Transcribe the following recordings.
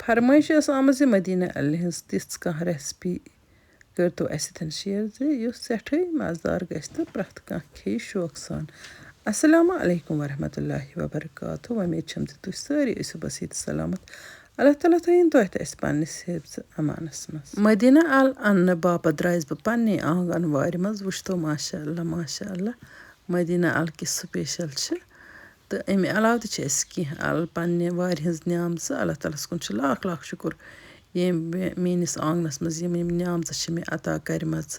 फरमाइश आमज मदीना अल्ले हंस तिस कह रेसिपी करतो असितन शेयर जुस सठै मज़ेदार गछ तो प्रथ कह खे शौक सान। अस्सलामु अलैकुम वरहमतुल्लाहि वबरकातुहू। उम्मीद छम तुह सारी ٲسِو बसीत सलामत। अल्लाह ताला थैन तुह तो पन्निस हिफ्ज़ अमानस मज। मदीना अल अन्न बापत द्रायस बह पन्ने आंगन वारि मज वुचतो माशा मदीना अल किस स्पेशल तो अमे अलाव तह अल पन्ने वारि हंज न्यामज अल्लाह तालस कुन लाख लाख शुक्र ये मेनिस आंगनस मज यम न्यामज मे अता करमच।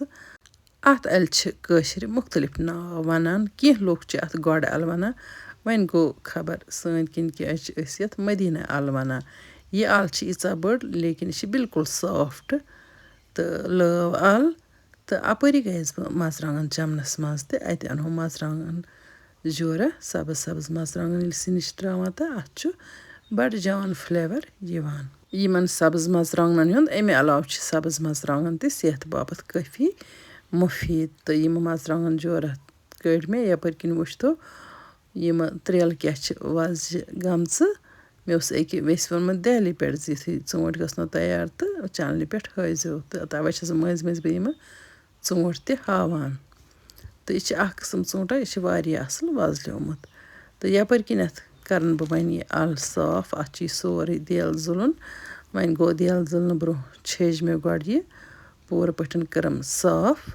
अत अल्ले कशर मुख्तलिफ नाव वनान कह लोग अत गोड अल वनान वन गो खबर सन किन यत मदीना अल वनान। यह अल यीचा बड़ लेकिन यह बिल्कुल सॉफ्ट तो लव अल तो अपरी गयस बह मरचांगन चमनस मज तो अत अनहो मरचांगन जोरा सब्ज सब्ज मरचांगन सिनिश त्रावान तो अत बड़ जान फ्लेवर यिवान। यमन सब्ज मरचांगन हुंद अमे अलाव सब्ज मरचांगन तो सेहत बापत काफी मुफीद तो यम मरचांगन जोरा कड़ मे यपर किन वुचतो यम त्रेल क्या वजह गमच मे अके वेस वोनमुत दहली पे युथु ोट गो तैयार तो चैनल पे हाजो तो तवे मज मज बह यम ोट तह हावान तो यह किस्म ोटा यह असल वजल्योमुत तो यपर किन करन बह वन यह अल साफ अत सोरे देल जुलन वन गो देल जुलन ब्रो छज मे गोड यह पूर पठन करम साफ।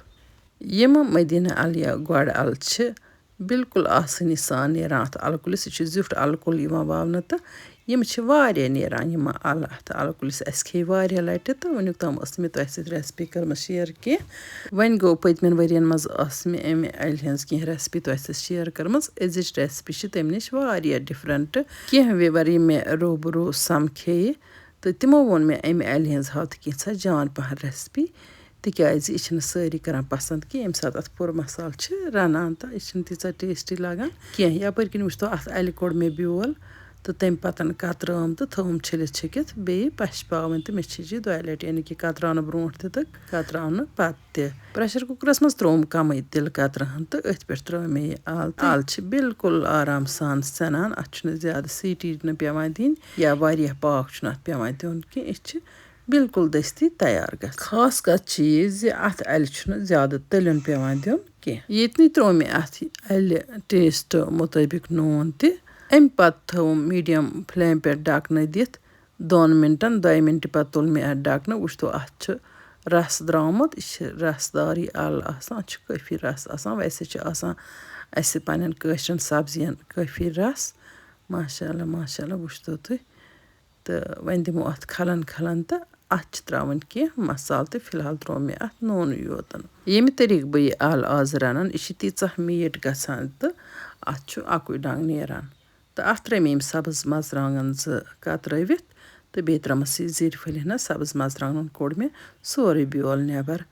यम मदीना अल या गोड अल बिल्कुल आसानी सान नेरान अत अल कुलिस यह जुट अल कुल वावन तो यम नेरान यम अल अत अल कुलिस अस खे वारिया लट तो वनुक तम मे तुह सत रेसिपी करम शेयर कह वन गो पतमन वरियन मज मे अमे अल्ले हंज कह रेसिपी तुह सत शेयर करम अजिच रेसिपी तम नश वारिया डिफरेंट कह व्यूवर मे रूबरू समखे तो तिमो वोन मे अमे अल्ले हंज हाथ कैसा जान पहन रेसिपी तिकाज यह सारी करान पसंद कि यम सात अत पुर मसाल रनान तो यह तीचा टेस्टी लगान कह यपर किन वुचतो अत अल्ले कोड़ मे ब्योल तो तम पतन कतरम तो थम छलित छकित बे पश पावन तो मे छज दोय लट यानी कि कतरान ब्रोट तो कतरान पत प्रेशर कुकरस मज त्रोम कम तिल कतरहन तो अथ पे त्रो मे यह अल बिल्कुल आराम सान सनान अत ज्यादा सीटी न पेवान दिन या वारिया पाक अत पेवान दिन कि बिल्कुल दस्ती तैयार ग खास कत चीज अत अल्ले ज्यादा तलन पेवान दिन कह ये त्रो मे अत अल्ले टेस्ट मुताबिक नून तह अम पत थो मीडियम फ्लेम पे ढकन दिथ 2 मिनटन 2 मिनट पत तुल मे अत ढकन वुचतो अत रस द्रामुत यह रसदार अल आसान काफी रस आसान वैसे अस पन्न कशरन सब्जियन काफी रस माशाल्लाह वुचतो तुह तो वन दिमो अत खलन खलन तो अत त्रावन कह मसाल तो फिलहाल त्रो मे अत नून योतन। यमि तरीक बह यह अल आज रनान यह तीचा मीठ गसान तो अत अकुई डंग नेरान तो अत त्रे मे सब्ज मरचांगन कतरवित तो बे त्रमस जीर फलिना सब्ज मरचांगन कोड़ मे सोरे ब्योल नेबर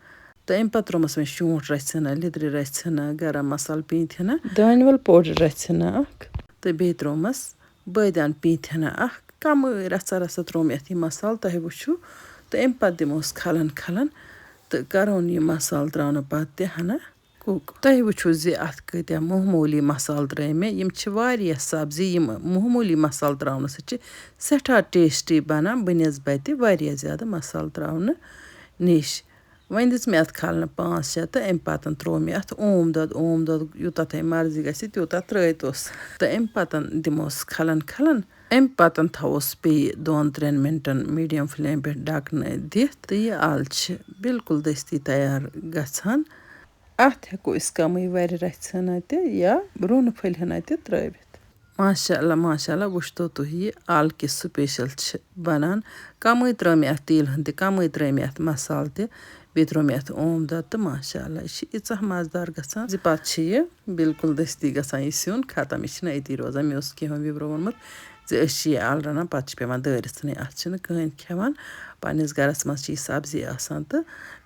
तो अम पे त्रोमस मे शूट रचना लिद्र रचना गरम मसाल पीथना दानवल पाउडर रचना तो बे त्रोमस बदियान पीथना कम रचा रचा त्रो मे यह मसाल तुह वुचु तो अम पे दिमोस खलन खलन तो करोन यह मसाल त्रावन पत हना कुक तुह वुचु अत कत्या मामूली मसाल त्रे मे यम वारिया सब्जी यम मामूली मसाल त्रावन सठा टेस्टी बनान बनस्बत वारिया ज्यादा मसाल त्रावन नश। वन दिस मे अत खलन 5-6 तो अम पतन त्रो मे अत ओम दद यूता तुह मर्जी गि तूता त्रतोस तो अम पतन दिमोस खलन खलन अम पतन थवोस बे 2-3 मिनटन मीडियम फ्लेम पे ढकन दिथ तो यह अल बिल्कुल दस्ती तैयार गछान। अत हेको कम वर रचना तह या रुन फलहना तह त्रवित माशाल्लाह वुचतो तुह यह अल किस स्पेशल बनान कम त्रो मे अत तेल हन कम त्रो मे अत मसाल तह बे त्रो मे अत ओम दद तो माशाल्लाह यह यीचा मजेदार गछान पत यह बिल्कुल दस्ती गछान यह सिन खत्म यह अती रोजान मे कहो विवरो वोनमुत यह अल रनान पे पेवान दरित अत कहन खेवान पन्निस गरस मज यह सब्जी आसान तो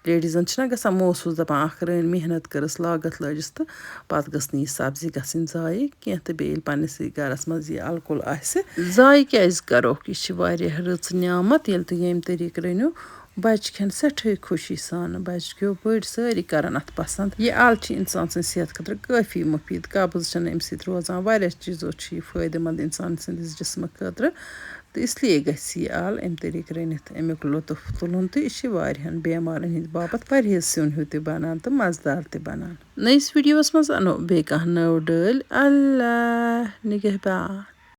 लेडीजन गसान महसूस दपान रन मेहनत करस लागत लजस तो पत गस यह सब्जी गसन जाय कह तो बे पन्निस गरस मज यह अल कुल जाय क्या करो यह वारिया रच न्यामत ये तुम यम तरीक रनियो बच्चे खेन सठे खुशी सान बच्चे क्यों बड़ सारी करान अत पसंद यह अल इंसान सद सेहत खतर काफ़ी मुफीद कब्ज अम रोजान वारिया चीज़ों यह फायदेमंद इंसान सदिस जिस्म खतर تہٕ اِسلیے گژھِ یہِ ال اَمہِ طریٖقہٕ رٔنِتھ اَمیُک لُطف تُلُن تہٕ یہِ چھِ واریاہَن بٮ۪مارَن ہِنٛدِ باپتھ پرہیز سیُن ہیوٗ تہِ بنان تہٕ مَزٕدار تہِ بنان نٔیِس ویٖڈیووَس منٛز اَنو بیٚیہِ کانٛہہ نٔو ڈٲلۍ اللہ نِگہبان